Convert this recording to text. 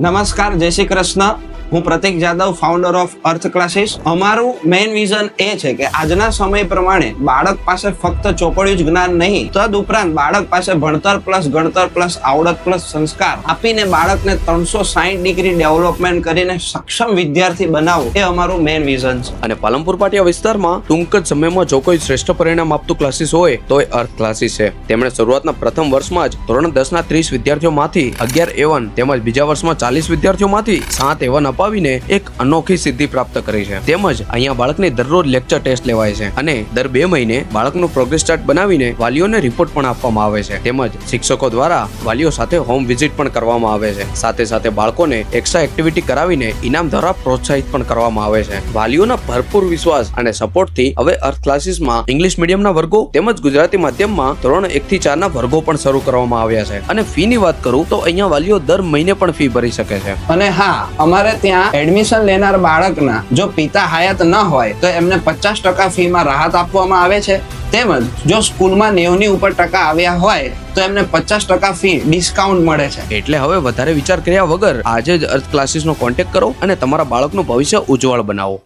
નમસ્કાર, જય શ્રી કૃષ્ણ. હું Prateek Jadav, founder of Arth classes. અમારું મેઇન વિઝન એ છે કે આજના સમય પ્રમાણે બાળક પાસે ફક્ત ચોપડિયું જ જ્ઞાન નહીં, તદ ઉપરાંત બાળક પાસે ભણતર પ્લસ ગણતર પ્લસ આવડત પ્લસ સંસ્કાર આપીને બાળકને 360 ડિગ્રી ડેવલપમેન્ટ કરીને સક્ષમ વિદ્યાર્થી બનાવવું એ અમારું મેઇન વિઝન છે. અને પાલનપુર પાટિયા વિસ્તારમાં ટૂંક જ સમયમાં જો કોઈ શ્રેષ્ઠ પરિણામ આપતું ક્લાસીસ હોય તો એ અર્થ ક્લાસીસ છે. તેમણે શરૂઆતના પ્રથમ વર્ષમાં જ ધોરણ 10 ના 30 વિદ્યાર્થીઓમાંથી 11 A1 તેમજ બીજા વર્ષમાં 40 વિદ્યાર્થીઓમાંથી 7 A1 અપાવીને એક અનોખી સિદ્ધિ પ્રાપ્ત કરી છે. તેમજ અહીંયા બાળકની દરરોજ લેક્ચર ટેસ્ટ લેવાય છે અને દર 2 મહિને બાળકનું પ્રોગ્રેસ ચાર્ટ બનાવીને વાલીઓને રિપોર્ટ પણ આપવામાં આવે છે. તેમજ શિક્ષકો દ્વારા વાલીઓ સાથે હોમ વિઝિટ પણ કરવામાં આવે છે. સાથે સાથે બાળકોને એક્સ્ટ્રા એક્ટિવિટી કરાવીને ઇનામ દ્વારા પ્રોત્સાહિત પણ કરવામાં આવે છે. વાલીઓના ભરપૂર વિશ્વાસ અને સપોર્ટથી હવે અર્થ ક્લાસીસમાં ઇંગ્લિશ મીડિયમના વર્ગો તેમજ ગુજરાતી માધ્યમમાં ધોરણ 1 થી 4 ના વર્ગો પણ શરૂ કરવામાં આવ્યા છે. અને ફીની વાત કરું તો અહીંયા વાલીઓ દર મહિને પણ ફી ભરી શકે છે. અને હા, અમારે ત્યાં એડમિશન લેનાર બાળકના જો પિતા હયાત ન હોય તો એમને 50% ફીમાં રાહત આપવામાં આવે છે. તેમજ જો સ્કૂલમાં 90 ની ઉપર ટકા આવ્યા હોય તો એમને 50% ફી ડિસ્કાઉન્ટ મળે છે. એટલે હવે વધારે વિચાર કર્યા વગર આજે જ અર્થ ક્લાસીસનો કોન્ટેક્ટ કરો અને તમારા બાળકનું ભવિષ્ય ઉજ્જવળ બનાવો.